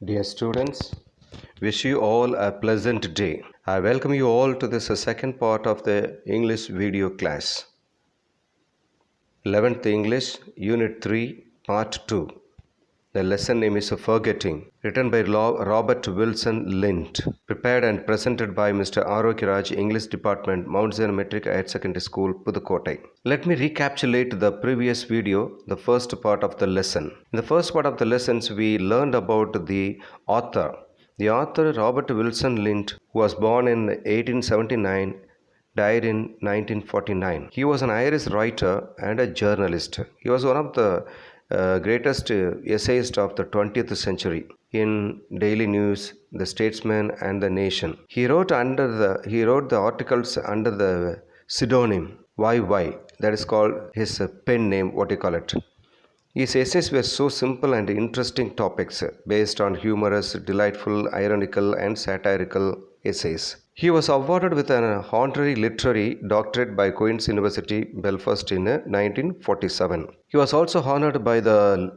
Dear students, wish you all a pleasant day. I welcome you all to this second part of the English video class. 11th English, Unit 3, Part 2. The lesson name is Forgetting, written by Robert Wilson Lind, prepared and presented by Mr. Arokiraj, English Department, Mount Zion Metric Higher Secondary School, Pudukkottai. Let me recapitulate the previous video, the first part of the lesson. In the first part of the lessons, we learned about the author. The author, Robert Wilson Lind, who was born in 1879, died in 1949. He was an Irish writer and a journalist. He was one of the greatest essayist of the 20th century in Daily News, The Statesman, and The Nation. He wrote the articles under the pseudonym YY. That is called his pen name. What you call it? His essays were so simple and interesting topics based on humorous, delightful, ironical, and satirical essays. He was awarded with an honorary literary doctorate by Queen's University, Belfast in 1947. He was also honored by the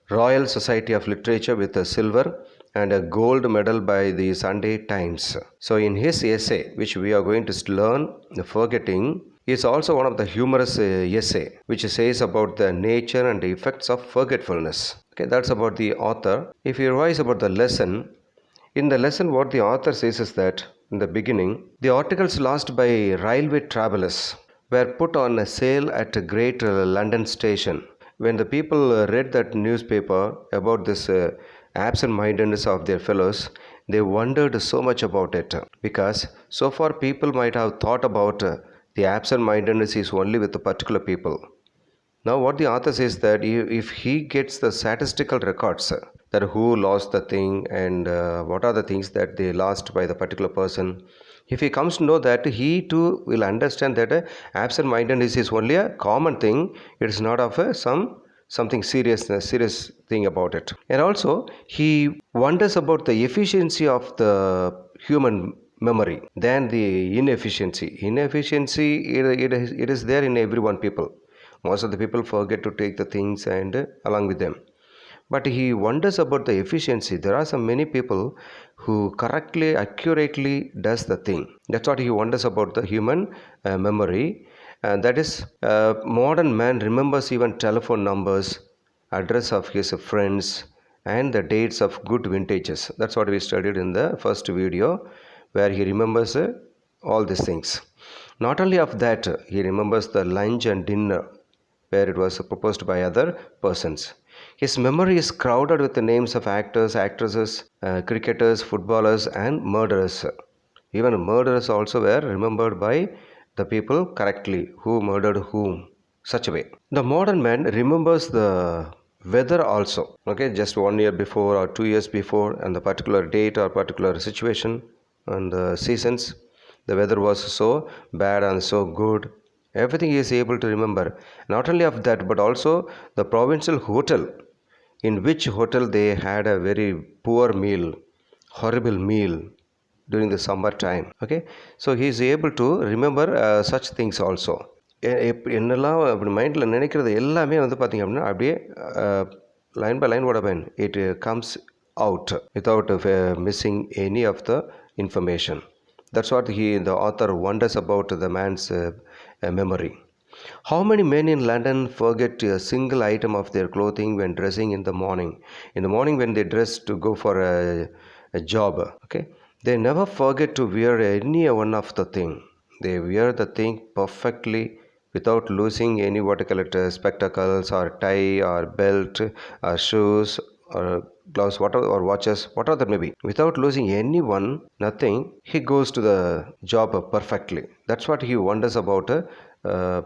Royal Society of Literature with a silver and a gold medal by the Sunday Times. So in his essay, which we are going to learn, The Forgetting, is also one of the humorous essay which says about the nature and the effects of forgetfulness. Okay, that's about the author. If you revise about the lesson, in the lesson what the author says is that in the beginning, the articles lost by railway travelers were put on a sale at a great London station. When the people read that newspaper about this absent-mindedness of their fellows, they wondered so much about it because so far people might have thought about the absent-mindedness is only with the particular people. Now what the author says that if he gets the statistical records that who lost the thing and what are the things that they lost by the particular person, if he comes to know that, he too will understand that absent-mindedness is only a common thing. It is not of something serious thing about it. And also he wonders about the efficiency of the human memory than the inefficiency. It is there in everyone people. Most of the people forget to take the things and along with them. But he wonders about the efficiency. There are so many people who correctly, accurately does the thing. That's what he wonders about the human memory. And that is, modern man remembers even telephone numbers, address of his friends, and the dates of good vintages. That's what we studied in the first video, where he remembers all these things. Not only of that, he remembers the lunch and dinner where it was proposed by other persons. His memory is crowded with the names of actors, actresses, cricketers, footballers, and murderers. Even murderers also were remembered by the people correctly, who murdered whom, such a way. The modern man remembers the weather also, okay, just 1 year before or 2 years before, and the particular date or particular situation and the seasons. The weather was so bad and so good. Everything he is able to remember. Not only of that, but also the provincial hotel, in which hotel they had a very poor meal, horrible meal during the summer time. Okay, so he is able to remember such things also. என்னெல்லாம் அப்படி மைண்டில் நினைக்கிறது எல்லாமே வந்து பார்த்திங்க அப்படின்னா அப்படியே line by line what happen, it comes out without missing any of the information. That's what the author wonders about the man's memory. How many men in London forget a single item of their clothing when dressing in the morning? In the morning when they dress to go for a job, okay, they never forget to wear any one of the thing. They wear the thing perfectly without losing any spectacles or tie or belt or shoes or gloves, whatever, or watches, whatever that may be. Without losing any one, nothing, he goes to the job perfectly. That's what he wonders about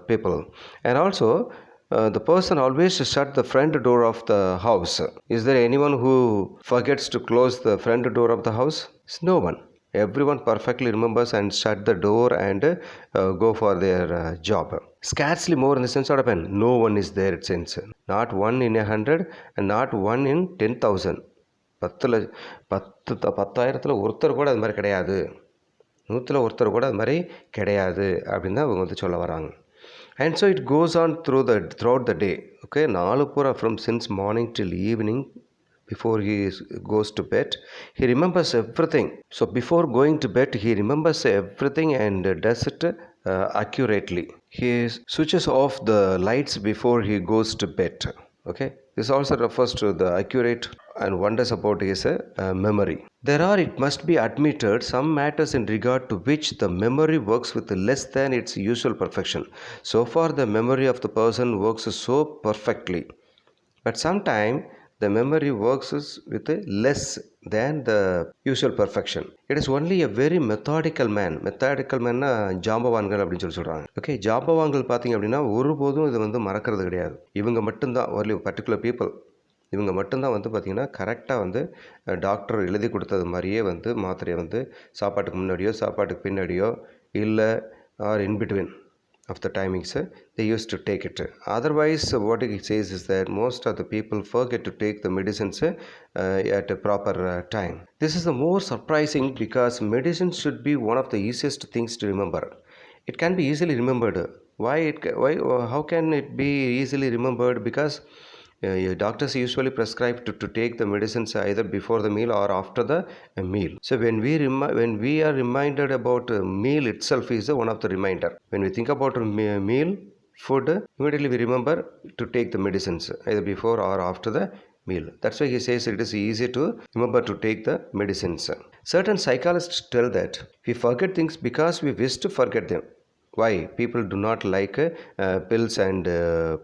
people. And also, the person always shut the front door of the house. Is there anyone who forgets to close the front door of the house? It's no one. Everyone perfectly remembers and shut the door and go for their job. Scarcely more in the sense of no one is there, it seems. Not one in 100 and not one in 10,000. 10,000 ஒருத்தர் கூட அது மாதிரி கிடையாது, 100 ஒருத்தர் கூட அது மாதிரி கிடையாது அப்படின்னு தான் அவங்க வந்து சொல்ல வராங்க. And so it goes on throughout the day. Okay, நாலு பூரா from since morning till evening before he goes to bed, he remembers everything. So before going to bed, he remembers everything and does it accurately. He switches off the lights before he goes to bed. Okay, this also refers to the accurate and wonders about his memory. There are, it must be admitted, some matters in regard to which the memory works with less than its usual perfection. So far, the memory of the person works so perfectly, but sometimes the memory works with less than the usual perfection. It is only a very methodical man. Methodical manனா ஜாம்பவான்கள் அப்படின்னு சொல்கிறாங்க. Okay, ஜாம்பவான்கள் பார்த்தீங்க அப்படின்னா ஒருபோதும் இது மறக்கிறது கிடையாது. இவங்க மட்டும்தான் ஒரு பர்டிகுலர் பீப்புள், இவங்க மட்டும்தான் பார்த்திங்கன்னா கரெக்டாக டாக்டர் எழுதி கொடுத்தது மாதிரியே மாத்திரையை சாப்பாட்டுக்கு முன்னாடியோ சாப்பாட்டுக்கு பின்னாடியோ இல்லை or in between of the timings they used to take it. Otherwise, what it says is that most of the people forget to take the medicines at a proper time. This is the more surprising because medicine should be one of the easiest things to remember. It can be easily remembered. Why how can it be easily remembered? Because doctors usually prescribe to take the medicines either before the meal or after the meal. So when we are reminded about meal itself is one of the reminder. When we think about meal, food, immediately we remember to take the medicines either before or after the meal. That's why he says it is easy to remember to take the medicines. Certain psychologists tell that we forget things because we wish to forget them. Why? People do not like pills and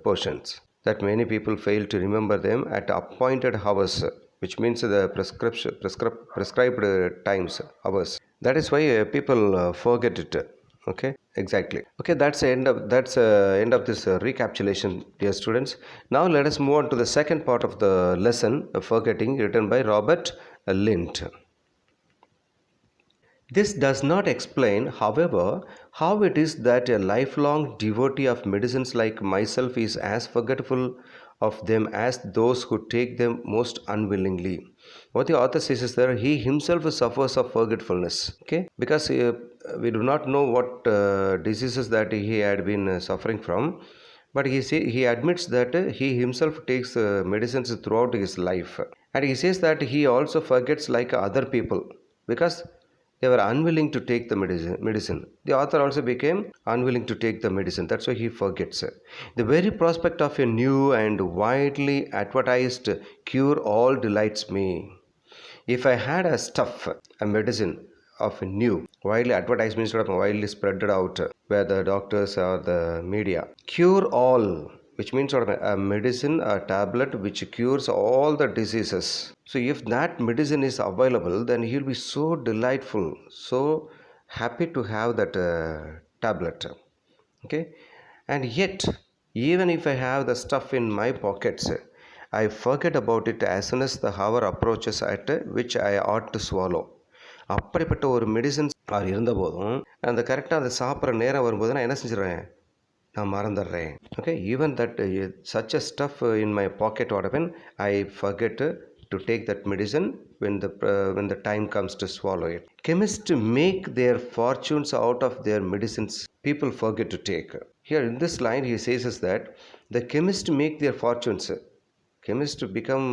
potions. That many people fail to remember them at appointed hours, which means the prescribed times, hours. That is why people forget it. Okay, exactly. Okay, that's the end of this recapitulation, dear students. Now let us move on to the second part of the lesson, forgetting, written by Robert Lint. This does not explain, however, how it is that a lifelong devotee of medicines like myself is as forgetful of them as those who take them most unwillingly. What the author says is that he himself suffers of forgetfulness. Okay, because we do not know what diseases that he had been suffering from, but he admits that he himself takes medicines throughout his life, and he says that he also forgets like other people because they were unwilling to take the medicine. The author also became unwilling to take the medicine. That's why he forgets. The very prospect of a new and widely advertised cure all delights me. If I had a stuff, a medicine of a new, widely advertised means sort of widely spread out where the doctors or the media. Cure all, which means sort of a medicine, a tablet which cures all the diseases. So if that medicine is available, then he'll be so delightful, so happy to have that tablet. Okay, and yet, even if I have the stuff in my pockets, I forget about it as soon as the hour approaches at which I ought to swallow. அப்படிப்பட்ட ஒரு medicines இருந்த போதும் அந்த கரெக்டாக அதை சாப்பிட்ற நேரம் வரும்போது நான் என்ன செஞ்சிடறேன், நான் மறந்துடுறேன். Okay, even that such a stuff in my pocket what happen, I forget to take that medicine when the time comes to swallow it. Chemists make their fortunes out of their medicines people forget to take. Here in this line he says is that the chemists make their fortunes. Chemists become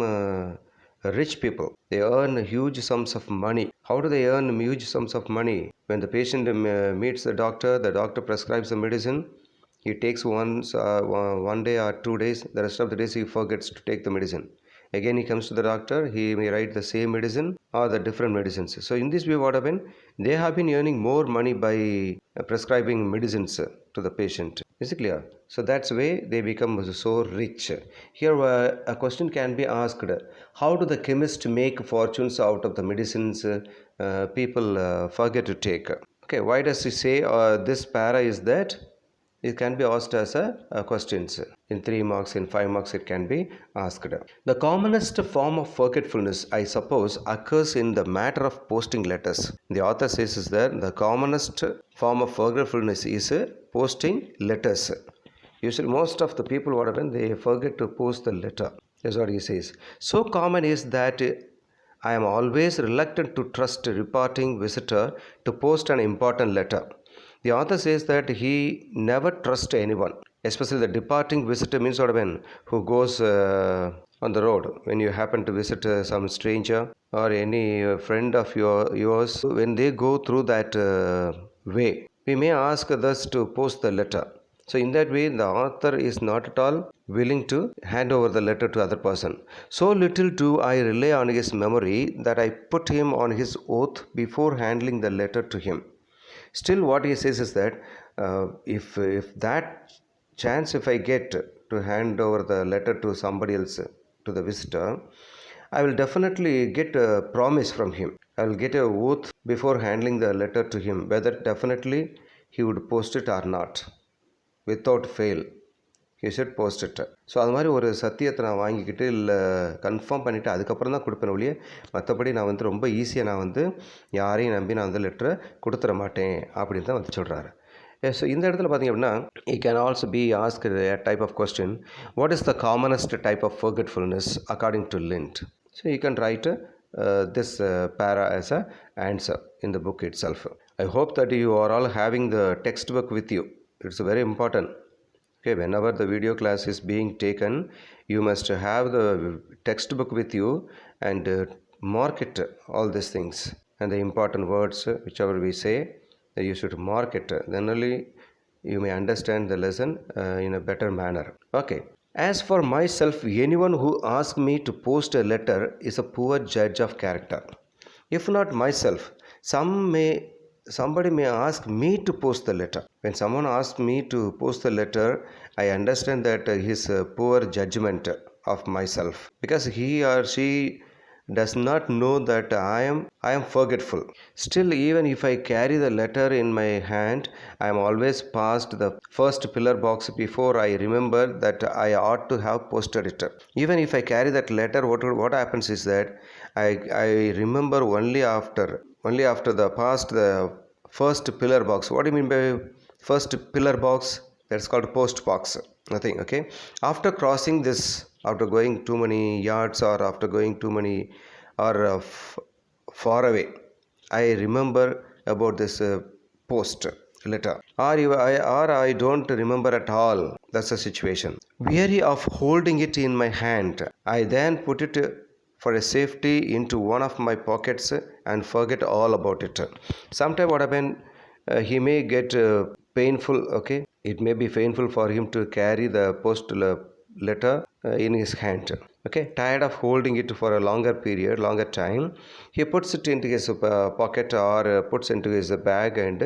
rich people. They earn huge sums of money. How do they earn huge sums of money? When the patient meets the doctor prescribes the medicine. He takes one day or 2 days. The rest of the days he forgets to take the medicine. Again he comes to the doctor, he may write the same medicine or the different medicines. So in this way what happened, they have been earning more money by prescribing medicines to the patient. Is it clear? So that's the way they become so rich. Here a question can be asked, how do the chemists make fortunes out of the medicines people forget to take? Okay, why does he say this para is that? It can be asked as a questions. In 3 marks, in 5 marks it can be asked. The commonest form of forgetfulness, I suppose, occurs in the matter of posting letters. The author says is that the commonest form of forgetfulness is posting letters. Usually most of the people, what happen, they forget to post the letter. That's what he says. So common is that I am always reluctant to trust a reporting visitor to post an important letter. The author says that he never trusts anyone, especially the departing visitor means what I mean, who goes on the road. When you happen to visit some stranger or any friend of yours, when they go through that way, we may ask others to post the letter. So in that way, the author is not at all willing to hand over the letter to other person. So little do I rely on his memory that I put him on his oath before handling the letter to him. Still, what he says is that if that chance, if I get to hand over the letter to somebody else, to the visitor, I will definitely get a promise from him. I will get a oath before handling the letter to him, whether definitely he would post it or not. Without fail, he should post it. So அது மாதிரி ஒரு சத்தியத்தை நான் வாங்கிக்கிட்டு இல்லை confirm பண்ணிவிட்டு அதுக்கப்புறம் தான் கொடுப்பேன் ஒழிய, மற்றபடி நான் வந்து ரொம்ப ஈஸியாக நான் வந்து யாரையும் நம்பி நான் வந்து லெட்டரை கொடுத்துட மாட்டேன் அப்படின்னு தான் வந்து சொல்கிறாரு. ஸோ இந்த இடத்துல பார்த்திங்க அப்படின்னா, it can also be asked a type of question, what is the commonest type of forgetfulness according to Lind? So you can write this para as a answer in the book itself. I hope that you are all having the textbook with you. It's very important. Okay, whenever the video class is being taken, you must have the textbook with you and mark it, all these things, and the important words whichever we say, you should mark it. Then only you may understand the lesson in a better manner. Okay. As for myself, anyone who asks me to post a letter is a poor judge of character. If not myself, somebody may ask me to post the letter. When someone asks me to post the letter, I understand that his poor judgment of myself, because he or she does not know that I am forgetful. Still, even if I carry the letter in my hand, I am always past the first pillar box before I remember that I ought to have posted it. Even if I carry that letter, what happens is that I remember only after the past the first pillar box. What do you mean by first pillar box? That's called post box. Nothing. Okay. After crossing this, after going too many yards or after going too many or far away, I remember about this post letter, or I don't remember at all. That's the situation. Weary of holding it in my hand, I then put it for a safety into one of my pockets and forget all about it. Sometime what happened, he may get painful. Okay, it may be painful for him to carry the post letter in his hand. Okay, tired of holding it for a longer time, he puts it into his pocket or puts into his bag and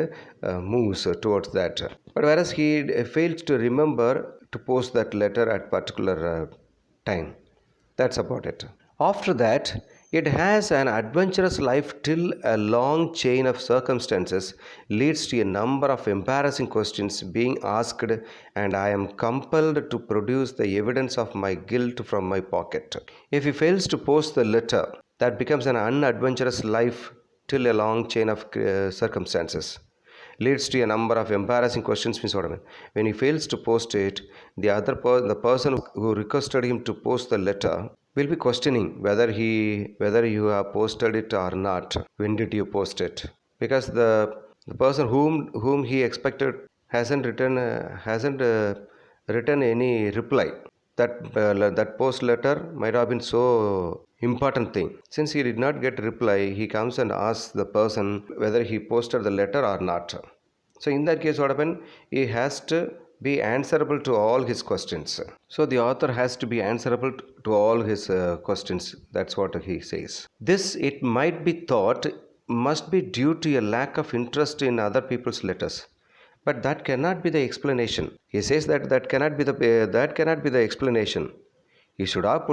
moves towards that. But whereas he fails to remember to post that letter at particular time. That's about it. After that, it has an adventurous life till a long chain of circumstances leads to a number of embarrassing questions being asked, and I am compelled to produce the evidence of my guilt from my pocket. If he fails to post the letter, that becomes an unadventurous life till a long chain of circumstances leads to a number of embarrassing questions. Means what I mean, when he fails to post it, the person who requested him to post the letter will be questioning whether you have posted it or not. When did you post it? Because the person whom he expected hasn't written any reply. That post letter might have been so important thing. Since he did not get reply, he comes and asks the person whether he posted the letter or not. So in that case, what happened? He has to be answerable to all his questions. So the author has to be answerable to all his questions. That's what he says. This, it might be thought, must be due to a lack of interest in other people's letters. But that cannot be the explanation. He says that cannot be the explanation. He should have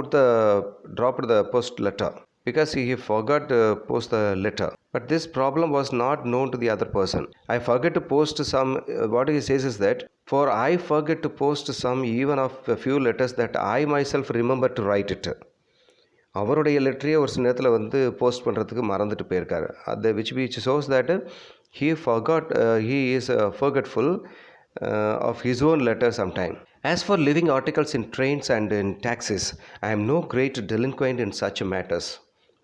dropped the post letter because he forgot to post the letter. But this problem was not known to the other person. I forget to post some. What he says is that, for I forget to post some even of a few letters that I myself remember to write it. அவருடைய லெட்டரையே ஒரு சில நேரத்தில் வந்து post பண்ணுறதுக்கு மறந்துட்டு போயிருக்காரு. அது which shows that he is forgetful of his own letter sometime. As for leaving articles in trains and in taxis, I am no great delinquent in such matters.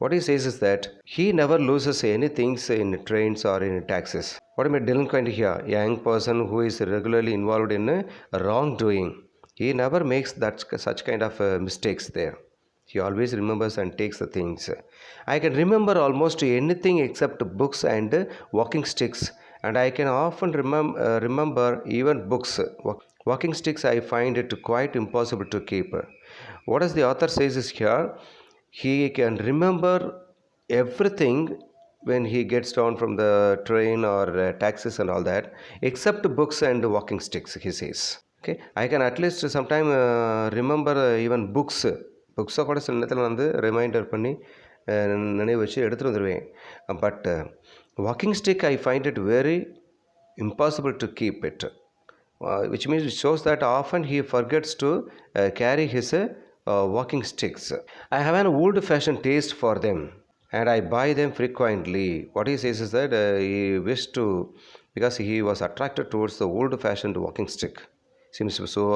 What he says is that he never loses any things in trains or in taxis. What am I delinquent here? A young person who is regularly involved in wrongdoing. He never makes that such kind of mistakes there. He always remembers and takes the things. I can remember almost anything except books and walking sticks, and I can often remember even books. Walking sticks, I find it quite impossible to keep. What does the author says is here, he can remember everything when he gets down from the train or taxis and all that, except books and walking sticks, he says. Okay, I can at least sometime remember even புக்ஸை கூட சில நேரத்தில் வந்து reminder பண்ணி நினைவு வச்சு எடுத்துகிட்டு வந்துடுவேன். But walking stick I find it very impossible to keep it, which means it shows that often he forgets to carry his walking sticks. I have an old fashioned taste for them and I buy them frequently. What he says is that he wished to, because he was attracted towards the old fashioned walking stick. Seems to be so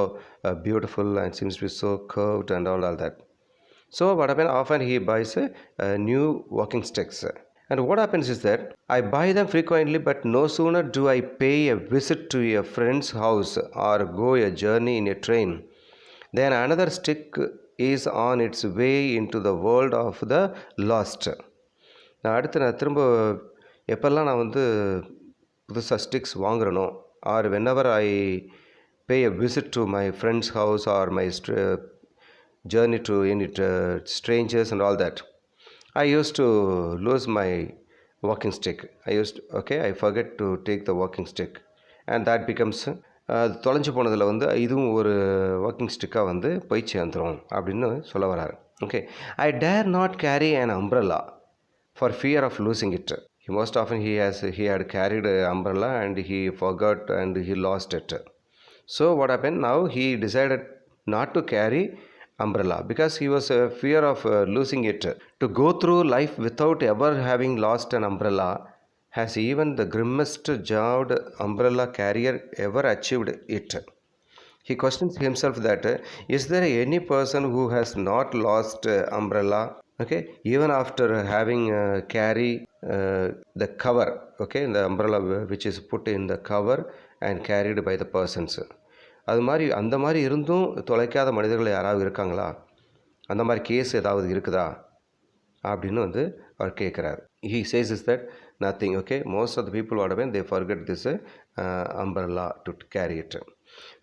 beautiful and seems to be so curved and all that. So what happens, often he buys new walking sticks. And what happens is that I buy them frequently, but no sooner do I pay a visit to a friend's house or go a journey in a train, then another stick is on its way into the world of the lost. நான் திரும்ப எப்பெல்லாம் நான் வந்து புதுசாக sticks வாங்குறனோ or whenever I pay a visit to my friend's house or my journey to any strangers and all that, I used to lose my walking stick. I forget to take the walking stick and that becomes தொலைஞ்சு போனதில் வந்து இதுவும் ஒரு walking ஸ்டிக்காக வந்து போய் சேர்ந்துடும் அப்படின்னு சொல்ல வராரு. Okay, I dare not carry an umbrella for fear of losing it. Most often he had carried an umbrella and he forgot and he lost it. So what happened, now he decided not to carry umbrella because he was fear of losing it. To go through life without ever having lost an umbrella, has even the grimmest jawed umbrella carrier ever achieved it? He questions himself that is there any person who has not lost umbrella, okay, even after having carry the cover, okay, the umbrella which is put in the cover and carried by the persons. அது மாதிரி அந்த மாதிரி இருந்தும் தொலைக்காத மனிதர்கள் யாராவது இருக்காங்களா, அந்த மாதிரி கேஸ் ஏதாவது இருக்குதா அப்படின்னு வந்து அவர் கேட்குறாரு. He says is that nothing, okay, most of the people what happen, they forget this umbrella to carry it.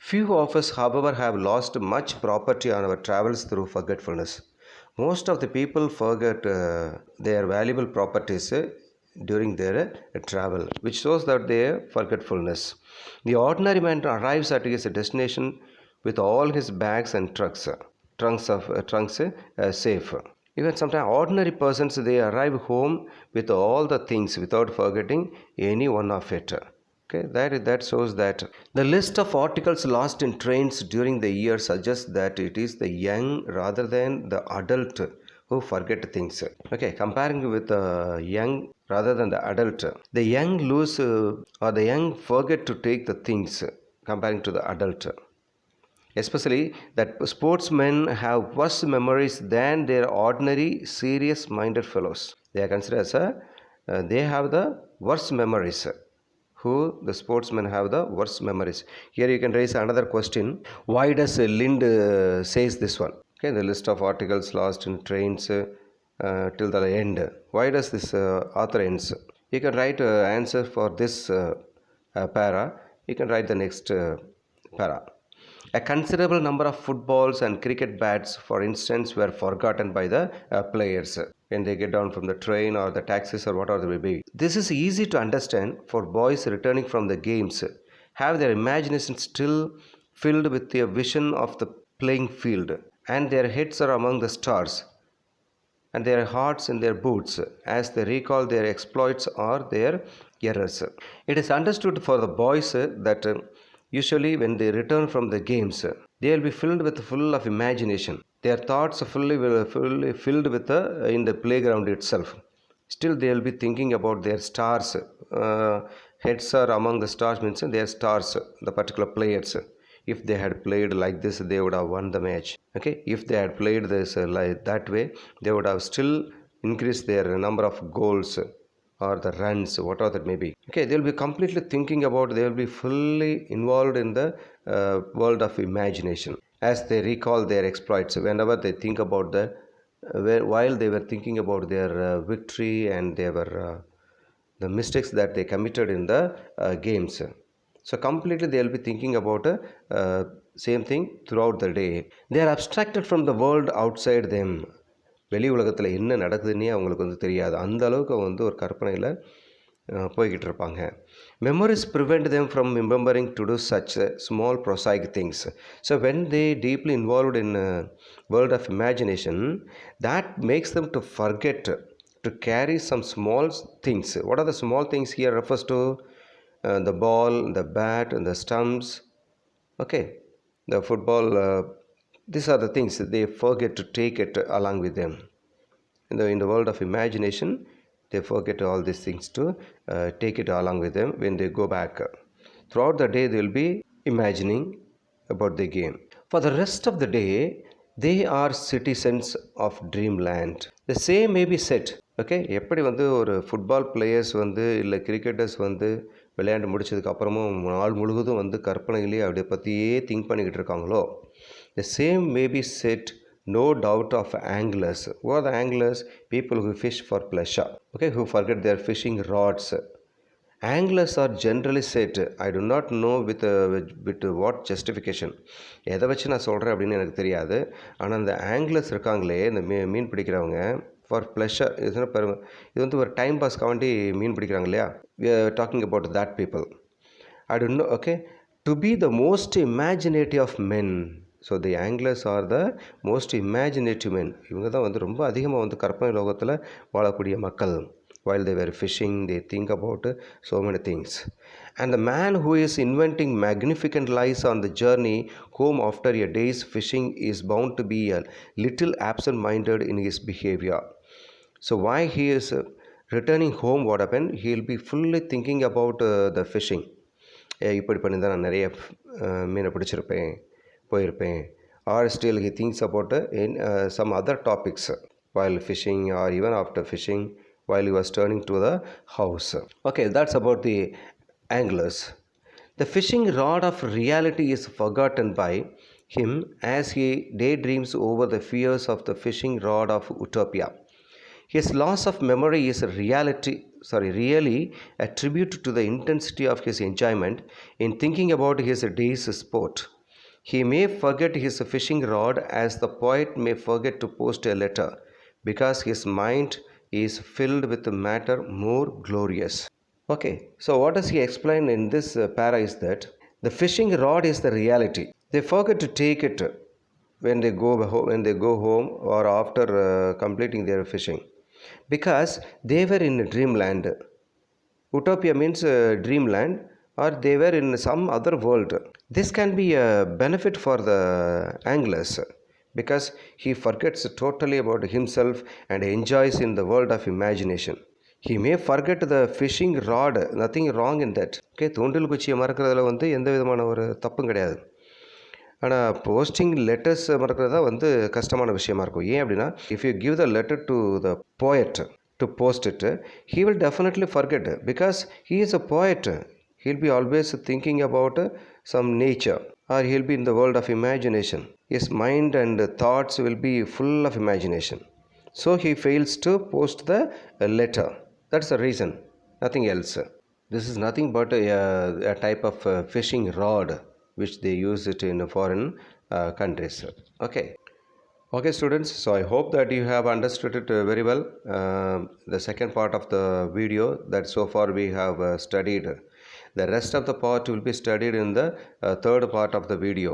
Few of us however have lost much property on our travels through forgetfulness. Most of the people forget their valuable properties during their travel, which shows that their forgetfulness. The ordinary man arrives at his destination with all his bags and trunks safe. Even sometimes ordinary persons, they arrive home with all the things without forgetting any one of it. Okay, that shows that the list of articles lost in trains during the year suggests that it is the young rather than the adult who forget things. Okay, comparing with the young rather than the adult, the young lose or the young forget to take the things comparing to the adult. Especially that sportsmen have worse memories than their ordinary serious minded fellows. They are considered as they have the worst memories. Who? The sportsmen have the worst memories. Here you can raise another question. Why does Lind says this one? Okay, the list of articles lost in trains till the end. Why does this author ends? You can write answer for this para. You can write the next para. A considerable number of footballs and cricket bats, for instance, were forgotten by the players when they get down from the train or the taxis or whatever they may be. This is easy to understand, for boys returning from the games have their imagination still filled with the vision of the playing field, and their heads are among the stars and their hearts in their boots as they recall their exploits or their errors. It is understood for the boys that usually when they return from the games, they will be full of imagination. Their thoughts are fully filled with in the playground itself. Still they will be thinking about their stars. Heads are among the stars means their stars, the particular players. If they had played like this, they would have won the match. Okay, if they had played this like that way, they would have still increase their number of goals or the runs, whatever that may be. Okay, they'll be completely thinking about, they will be fully involved in the world of imagination as they recall their exploits. Whenever they think about while they were thinking about their victory and the mistakes that they committed in the games. So completely they will be thinking about same thing throughout the day. They are abstracted from the world outside them. வெளி உலகத்தில் என்ன நடக்குதுன்னே அவங்களுக்கு வந்து தெரியாது. அந்த அளவுக்கு அவங்க வந்து ஒரு கற்பனையில் போய்கிட்டு இருப்பாங்க. Memories prevent them from remembering to do such small prosaic things. So when they deeply involved in world of imagination, that makes them to forget to carry some small things. What are the small things here refers to? The ball, the bat, and the stumps. Okay, the football. These are the things that they forget to take it along with them. In the world of imagination, they forget all these things to take it along with them when they go back. Throughout the day, they will be imagining about the game. For the rest of the day, they are citizens of dreamland. The same may be said. Okay, எப்படி வந்து ஒரு football players வந்து இல்லை cricketers வந்து விளையாண்டு முடிச்சதுக்கு அப்புறமும் நாள் முழுவதும் வந்து கற்பனையிலேயே அப்படி பற்றியே திங்க் பண்ணிக்கிட்டு இருக்காங்களோ, the same may be said, no doubt, of anglers. Who are the anglers? People who fish for pleasure, okay, who forget their fishing rods. Anglers are generally said, I do not know with what justification, எதை வச்சு நான் சொல்கிறேன் அப்படின்னு எனக்கு தெரியாது, ஆனால் இந்த anglers இருக்காங்களே, இந்த மீன் பிடிக்கிறவங்க, ஃபார் ப்ளஷர், இது வந்து ஒரு டைம் பாஸ்க்காண்டி மீன் பிடிக்கிறாங்க இல்லையா, we are talking about that people. I don't know, okay, to be the most imaginative of men. So the anglers are the most imaginative men. இவங்க தான் வந்து ரொம்ப அதிகமாக வந்து கற்பனை லோகத்தில் வாழக்கூடிய மக்கள். While they were fishing, they think about so many things. And the man who is inventing magnificent lies on the journey home after a day's fishing is bound to be a little absent-minded in his behavior. So why he is returning home, what happened? He will be fully thinking about the fishing. இப்படி பண்ணி தான் நான் நிறைய மீனை பிடிச்சிருப்பேன், போயிருப்பேன். Or still he thinks about some other topics while fishing or even after fishing, while he was turning to the house. Okay, that's about the anglers. The fishing rod of reality is forgotten by him as he daydreams over the fears of the fishing rod of utopia. His loss of memory is really a tribute to the intensity of his enjoyment in thinking about his day's sport. He may forget his fishing rod as the poet may forget to post a letter, because his mind is filled with matter more glorious. Okay, so what does he explain in this para is that the fishing rod is the reality. They forget to take it when they go home or after completing their fishing, because they were in dreamland. Utopia means dreamland, or they were in some other world. This can be a benefit for the anglers, because he forgets totally about himself and enjoys in the world of imagination. He may forget the fishing rod, nothing wrong in that. Okay, தூண்டில் குச்சியை மறக்கிறதுல வந்து எந்த விதமான ஒரு தப்பும் கிடையாது. ஆனால் posting letters மறக்கிறது தான் வந்து கஷ்டமான விஷயமா இருக்கும். ஏன் அப்படின்னா, if you give the letter to the poet to post it, he will definitely forget, because he is a poet. He'll be always thinking about some nature, or he'll be in the world of imagination. His mind and thoughts will be full of imagination. So he fails to post the letter. That's the reason, nothing else. This is nothing but a type of fishing rod which they use it in foreign countries. Okay students, so I hope that you have understood it very well. The second part of the video that so far we have studied. The rest of the part will be studied in the third part of the video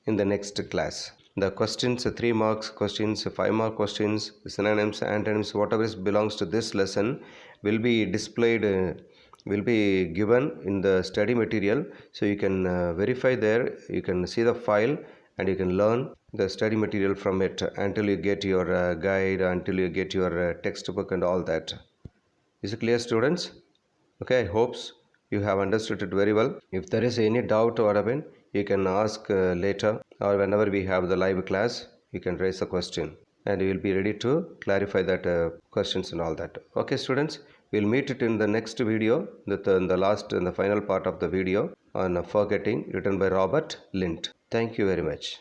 in the next class. The questions, 3 marks questions, 5 mark questions, synonyms, antonyms, whatever belongs to this lesson will be displayed, will be given in the study material. So you can verify there, you can see the file and you can learn the study material from it until you get your guide, until you get your textbook and all that. Is it clear, students? Okay, I hope you have understood it very well. If there is any doubt or whatever, you can ask later, or whenever we have the live class, you can raise a question. and we will be ready to clarify that questions and all that. Okay students, we'll meet it in the next video, in the final part of the video on forgetting, written by Robert Lint. Thank you very much.